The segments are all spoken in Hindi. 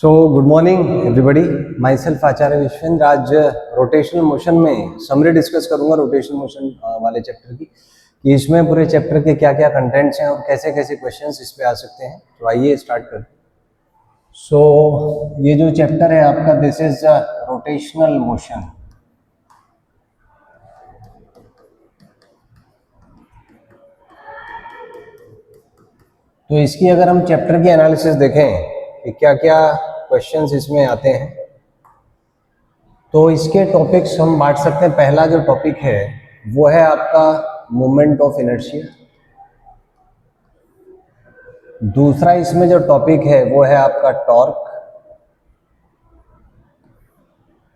सो good morning everybody, myself Acharya Vishwendra. आज रोटेशनल मोशन में समरी डिस्कस करूंगा रोटेशनल मोशन वाले चैप्टर की, कि इसमें पूरे चैप्टर के क्या क्या कंटेंट्स हैं और कैसे कैसे क्वेश्चंस इस पे आ सकते हैं। तो आइए स्टार्ट करते हैं। सो ये जो चैप्टर है आपका, दिस इज रोटेशनल मोशन। तो इसकी अगर हम चैप्टर की एनालिसिस देखें कि क्या क्या क्वेश्चंस इसमें आते हैं, तो इसके टॉपिक्स हम बांट सकते हैं। पहला जो टॉपिक है वो है आपका मोमेंट ऑफ इनर्शिया। दूसरा इसमें जो टॉपिक है वो है आपका टॉर्क।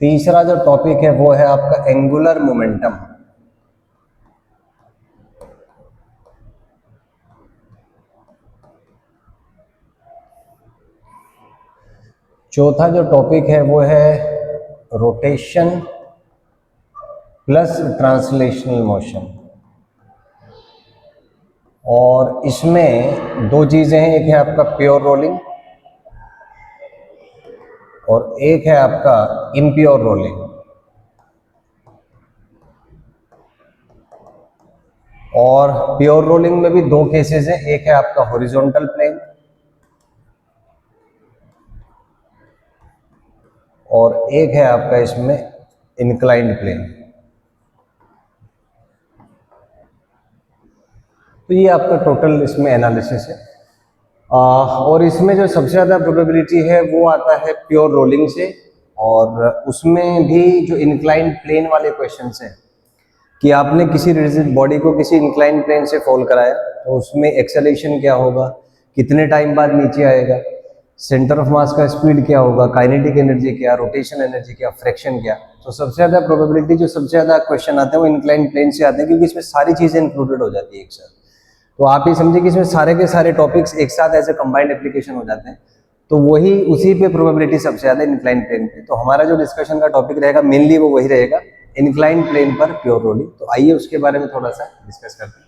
तीसरा जो टॉपिक है वो है आपका एंगुलर मोमेंटम। चौथा जो टॉपिक है वो है रोटेशन प्लस ट्रांसलेशनल मोशन। और इसमें दो चीजें हैं, एक है आपका प्योर रोलिंग और एक है आपका इम्प्योर रोलिंग। और प्योर रोलिंग में भी दो केसेस हैं, एक है आपका हॉरिजॉन्टल प्लेन और एक है आपका इसमें इंक्लाइंड प्लेन। तो ये आपका टोटल इसमें एनालिसिस है। और इसमें जो सबसे ज़्यादा प्रोबेबिलिटी है वो आता है प्योर रोलिंग से, और उसमें भी जो इंक्लाइंड प्लेन वाले क्वेश्चंस हैं कि आपने किसी रिजिड बॉडी को किसी इंक्लाइंड प्लेन से फॉल कराया तो उसमें एक्सेलेरेशन क्या होगा, कितने टाइम बाद नीचे आएगा, सेंटर ऑफ मास का स्पीड क्या होगा, काइनेटिक एनर्जी क्या, रोटेशन एनर्जी क्या, फ्रैक्शन क्या। तो सबसे ज़्यादा प्रोबेबिलिटी जो सबसे ज़्यादा क्वेश्चन आते हैं वो इंक्लाइंड प्लेन से आते हैं, क्योंकि इसमें सारी चीज़ें इंक्लूडेड हो जाती है एक साथ। तो आप ये समझिए कि इसमें सारे के सारे टॉपिक्स एक साथ ऐसे कंबाइंड एप्लीकेशन हो जाते हैं, तो वही उसी पे प्रोबेबिलिटी सबसे ज़्यादा इंक्लाइंड प्लेन पे। तो हमारा जो डिस्कशन का टॉपिक रहेगा मेनली वो वही रहेगा, इंक्लाइंड प्लेन पर प्योर रोलिंग। तो आइए उसके बारे में थोड़ा सा डिस्कस करते हैं।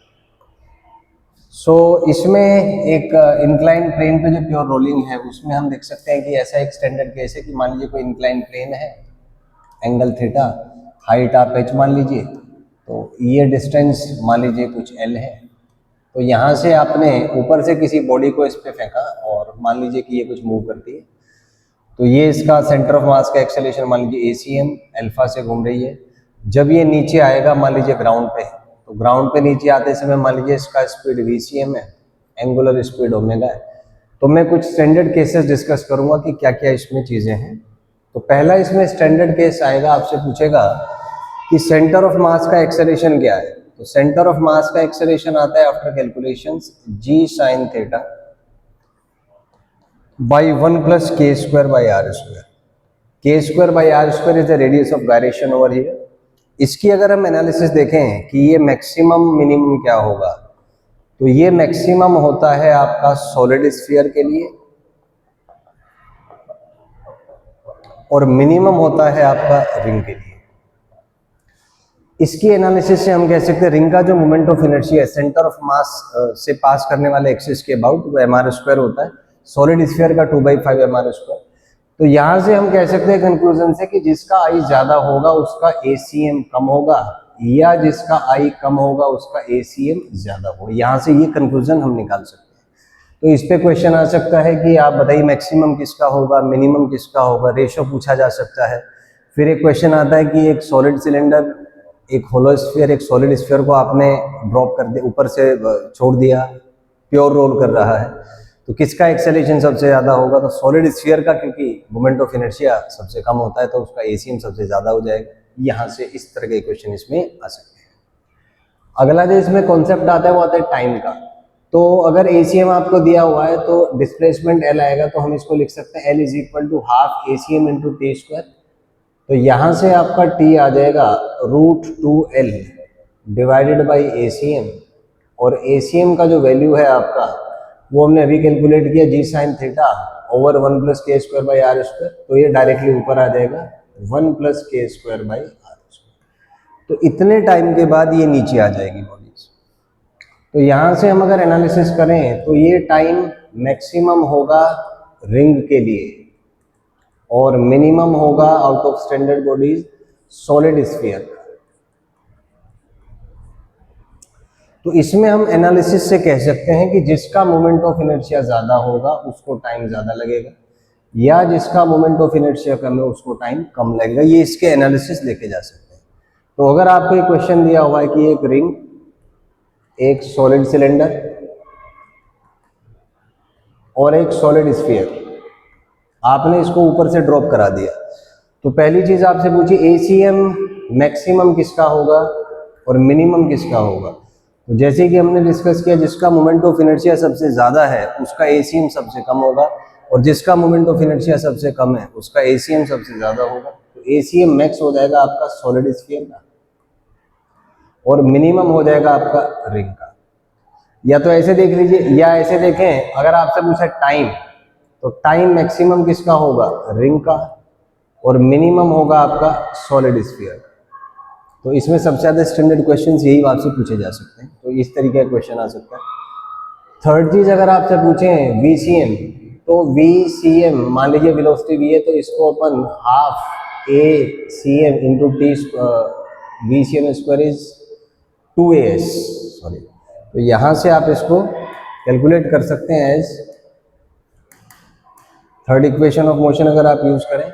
सो इसमें एक इंक्लाइंड प्लेन पे जो प्योर रोलिंग है उसमें हम देख सकते हैं कि ऐसा एक स्टैंडर्ड केस है कि मान लीजिए कोई इंक्लाइंड प्लेन है, एंगल थीटा, हाइट आप h मान लीजिए, तो ये डिस्टेंस मान लीजिए कुछ l है। तो यहाँ से आपने ऊपर से किसी बॉडी को इस पे फेंका और मान लीजिए कि ये कुछ मूव करती है, तो ये इसका सेंटर ऑफ मास का एक्सेलरेशन मान लीजिए ACM अल्फा से घूम रही है। जब ये नीचे आएगा मान लीजिए ग्राउंड पे, तो ग्राउंड पे नीचे आते समय मान लीजिए इसका स्पीड VCM है, एंगुलर स्पीड ओमेगा है। तो मैं कुछ स्टैंडर्ड केसेस डिस्कस करूंगा कि क्या क्या इसमें चीजें हैं। तो पहला इसमें स्टैंडर्ड केस आएगा, आपसे पूछेगा कि सेंटर ऑफ मास का एक्सेलरेशन क्या है। तो सेंटर ऑफ मास का एक्सेलरेशन आता है after calculations G sin theta by 1 + k² by r²। k² by r² is the radius of gyration over here. इसकी अगर हम एनालिसिस देखें कि ये मैक्सिमम मिनिमम क्या होगा, तो ये मैक्सिमम होता है आपका सॉलिड स्फीयर के लिए और मिनिमम होता है आपका रिंग के लिए। इसकी एनालिसिस से हम कह सकते हैं रिंग का जो मोमेंट ऑफ इनर्शिया है सेंटर ऑफ मास से पास करने वाले एक्सिस के अबाउट वो mr² होता है, सॉलिड स्फीयर का 2/5 mr²। तो यहाँ से हम कह सकते हैं कंक्लूजन से कि जिसका आई ज्यादा होगा उसका ACM कम होगा, या जिसका आई कम होगा उसका ACM ज्यादा होगा। यहाँ से ये कंक्लूजन हम निकाल सकते हैं। तो इस पे क्वेश्चन आ सकता है कि आप बताइए मैक्सिमम किसका होगा, मिनिमम किसका होगा, रेशो पूछा जा सकता है। फिर एक क्वेश्चन आता है कि एक सॉलिड सिलेंडर, एक होलो स्फीयर, एक सॉलिड स्फीयर को आपने ड्रॉप कर दिया, ऊपर से छोड़ दिया, प्योर रोल कर रहा है, तो किसका एक्सेलरेशन सबसे ज्यादा होगा। तो सॉलिड स्फीयर का, क्योंकि मोमेंट ऑफ इनर्शिया सबसे कम होता है तो उसका ACM सबसे ज्यादा हो जाएगा। यहाँ से इस तरह के क्वेश्चन इसमें आ सकते हैं। अगला जो इसमें कॉन्सेप्ट आता है वो आता है टाइम का। तो अगर ACM आपको दिया हुआ है तो डिस्प्लेसमेंट L आएगा, तो हम इसको लिख सकते हैं L = ½ ACM × t²। तो यहाँ से आपका T आ जाएगा √2L डिवाइडेड बाई ACM, और ACM का जो वैल्यू है आपका वो हमने अभी कैलकुलेट किया G sin theta over 1 + k² by r²। तो ये डायरेक्टली ऊपर आ जाएगा 1 + k² by r²। तो इतने टाइम के बाद ये नीचे आ जाएगी बॉडीज। तो यहाँ से हम अगर एनालिसिस करें तो ये टाइम मैक्सिमम होगा रिंग के लिए, और मिनिमम होगा out of standard bodies solid sphere का। तो इसमें हम एनालिसिस से कह सकते हैं कि जिसका मोमेंट ऑफ इनर्शिया ज्यादा होगा उसको टाइम ज्यादा लगेगा, या जिसका मोमेंट ऑफ इनर्शिया कम है उसको टाइम कम लगेगा। ये इसके एनालिसिस लेके जा सकते हैं। तो अगर आपको एक क्वेश्चन दिया हुआ है कि एक रिंग, एक सॉलिड सिलेंडर और एक सॉलिड स्फीयर, आपने इसको ऊपर से ड्रॉप करा दिया, तो पहली चीज आपसे पूछी एसीएम मैक्सिमम किसका होगा और मिनिमम किसका होगा। तो जैसे कि हमने डिस्कस किया, जिसका मोमेंट ऑफ इनर्शिया सबसे ज्यादा है उसका एसीएम सबसे कम होगा, और जिसका मोमेंट ऑफ इनर्शिया सबसे कम है उसका एसीएम सबसे ज्यादा होगा। तो एसीएम मैक्स हो जाएगा आपका सॉलिड स्फीयर का और मिनिमम हो जाएगा आपका रिंग का। या तो ऐसे देख लीजिए, या ऐसे देखें, अगर आपसे पूछा टाइम, तो टाइम मैक्सिमम किसका होगा, रिंग का, और मिनिमम होगा आपका सॉलिड स्फीयर। तो इसमें सबसे ज्यादा स्टैंडर्ड क्वेश्चंस यही आपसे पूछे जा सकते हैं। तो इस तरीके का क्वेश्चन आ सकता है। थर्ड चीज अगर आपसे पूछें वीसीएम, तो वीसीएम मान लीजिए वेलोसिटी वी है, तो इसको अपन half A C M into T, VCM square is 2as, sorry. तो यहां से आप इसको कैलकुलेट कर सकते हैं as third equation of motion अगर आप यूज करें,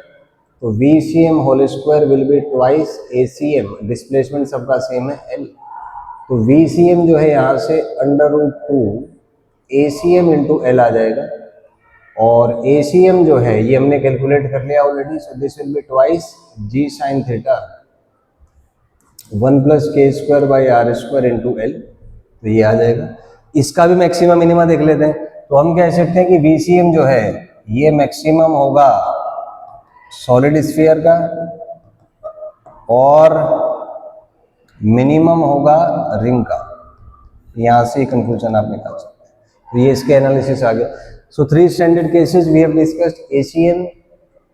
तो VCM whole square will be twice ACM, displacement सबका सेम है L। तो VCM जो है यहाँ से √2 ACM इंटू L आ जाएगा, और ACM जो है ये हमने कैलकुलेट कर लिया already, so this will be twice G sin theta 1 + k²/r² into L। तो ये आ जाएगा। इसका भी मैक्सिमम मिनिमा देख लेते हैं। तो हम कह सकते हैं कि VCM जो है ये मैक्सिमम होगा सॉलिड स्फीयर का और मिनिमम होगा रिंग का। यहां से कंक्लूजन आप निकाल सकते हैं। तो ये इसके एनालिसिस आ गया। So 3 standard cases we have discussed, ACM,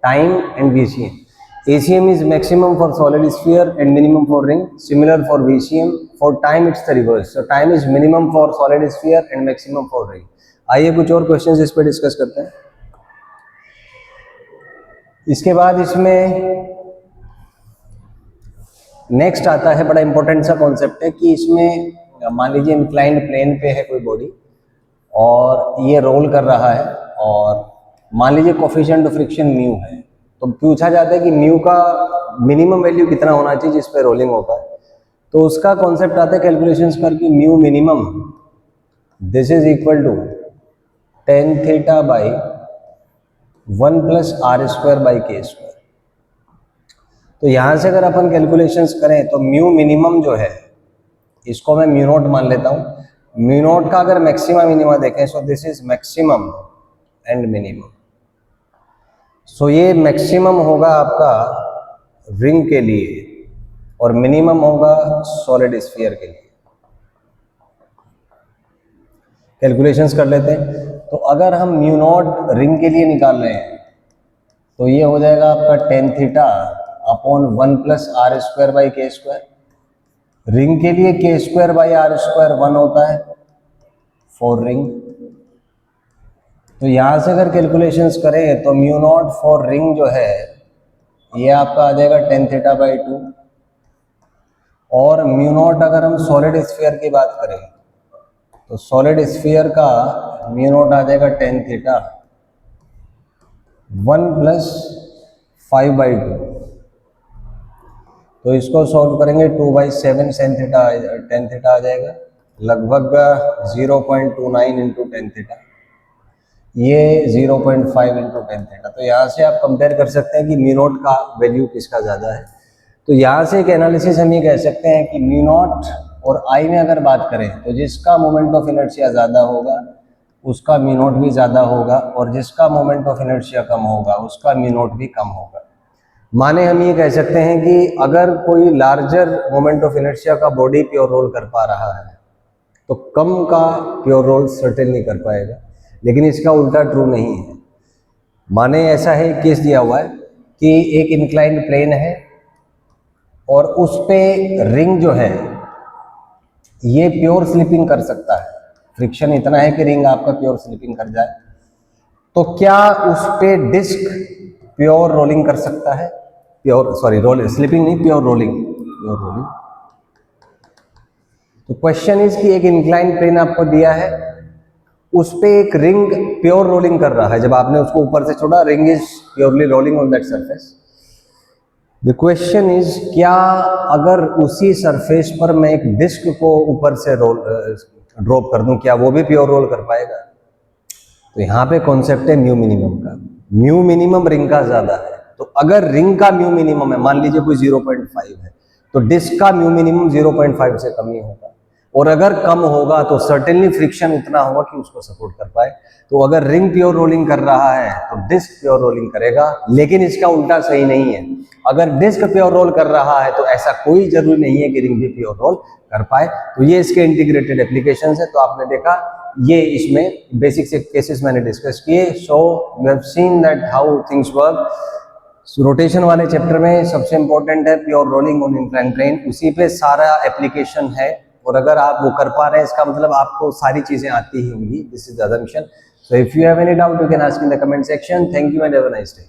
time and VCM. ACM is maximum for solid sphere and minimum for ring. Similar for VCM. For time it's the reverse. So time is minimum for solid sphere and maximum for ring. आइए कुछ और क्वेश्चंस इस पर डिस्कस करते हैं। इसके बाद इसमें नेक्स्ट आता है, बड़ा इंपॉर्टेंट सा कॉन्सेप्ट है कि इसमें मान लीजिए इंक्लाइंड प्लेन पे है कोई बॉडी और ये रोल कर रहा है, और मान लीजिए कोफिशिएंट ऑफ फ्रिक्शन म्यू है। तो पूछा जाता है कि म्यू का मिनिमम वैल्यू कितना होना चाहिए जिस पे रोलिंग हो पाए। तो उसका कॉन्सेप्ट आता है कैलकुलेशंस पर कि mu minimum this is equal to tan theta by 1 + r²/k²। तो यहां से अगर अपन कैलकुलेशंस करें तो म्यू मिनिमम जो है इसको मैं म्यू नॉट मान लेता हूं। म्यू नॉट का अगर मैक्सिमा मिनिमा देखें, so this is maximum and minimum. So ये मैक्सिमम होगा आपका रिंग के लिए और मिनिमम होगा सॉलिड स्फीयर के लिए। कैलकुलेशंस कर लेते हैं। तो अगर हम म्यू नॉट रिंग के लिए निकाल रहे हैं तो ये हो जाएगा आपका tan theta upon 1 + r²/k²। Ring के लिए k²/r² 1 होता है फॉर रिंग। तो यहां से अगर कैलकुलेशंस करें तो म्यू नॉट फॉर रिंग जो है ये आपका आ जाएगा tan θ/2, और म्यू नॉट अगर हम सॉलिड स्फीयर की बात करें तो सॉलिड स्फीयर का म्यू नॉट आ जाएगा tan θ 1 + 5/2। तो इसको सॉल्व करेंगे 2/7 tan θ आ जाएगा, लगभग 0.29 इंटू tan θ, ये 0.5 इंटू tan θ। तो यहाँ से आप कंपेयर कर सकते हैं कि म्यू नॉट का वैल्यू किसका ज़्यादा है। तो यहाँ से एक एनालिसिस हम ये कह सकते हैं कि म्यू नॉट और आई में अगर बात करें तो जिसका मोमेंट ऑफ इनर्शिया ज़्यादा होगा उसका म्यू नॉट भी ज़्यादा होगा, और जिसका मोमेंट ऑफ इनर्शिया कम होगा उसका म्यू नॉट भी कम होगा। माने हम ये कह सकते हैं कि अगर कोई लार्जर मोमेंट ऑफ इनर्शिया का बॉडी प्योर रोल कर पा रहा है तो कम का प्योर रोल सर्टेन नहीं कर पाएगा, लेकिन इसका उल्टा ट्रू नहीं है। माने ऐसा है, केस दिया हुआ है कि एक इंक्लाइंड प्लेन है और उस पे रिंग जो है ये प्योर स्लिपिंग कर सकता है, फ्रिक्शन इतना है कि रिंग आपका प्योर स्लिपिंग कर जाए। तो क्या उस पे डिस्क प्योर रोलिंग कर सकता है, प्योर सॉरी रोल स्लिपिंग नहीं, प्योर रोलिंग, प्योर रोलिंग। तो क्वेश्चन इज कि एक इंक्लाइन प्लेन आपको दिया है, उस पे एक रिंग प्योर रोलिंग कर रहा है, जब आपने उसको ऊपर से छोड़ा ring is purely rolling on that surface. The question is क्या अगर उसी सरफेस पर मैं एक डिस्क को ऊपर से ड्रॉप कर दूं, क्या वो भी प्योर रोल कर पाएगा? तो यहाँ पे कॉन्सेप्ट है म्यू मिनिमम का। म्यू मिनिमम रिंग का ज्यादा है, तो अगर रिंग का म्यू मिनिमम है, मान लीजिए कोई 0.5 है, तो डिस्क का म्यू मिनिमम 0.5 से कम ही होगा, और अगर कम होगा तो सर्टेनली फ्रिक्शन उतना होगा कि उसको सपोर्ट कर पाए। तो अगर रिंग प्योर रोलिंग कर रहा है तो डिस्क प्योर रोलिंग करेगा, लेकिन इसका उल्टा सही नहीं है। अगर डिस्क प्योर रोल कर रहा है तो ऐसा कोई जरूरी नहीं है कि रिंग भी प्योर रोल कर पाए। तो ये इसके इंटीग्रेटेड एप्लीकेशंस है। तो आपने देखा ये इसमें बेसिक से केसेस मैंने डिस्कस किए। So you have seen that how things work. Rotation वाले चैप्टर में सबसे इंपॉर्टेंट है pure rolling on inclined plane, उसी पे सारा एप्लीकेशन है, और अगर आप वो कर पा रहे हैं इसका मतलब आपको सारी चीजें आती ही होंगी। This is the assumption. So if you have any doubt you can ask in the comment section. Thank you and have a nice day.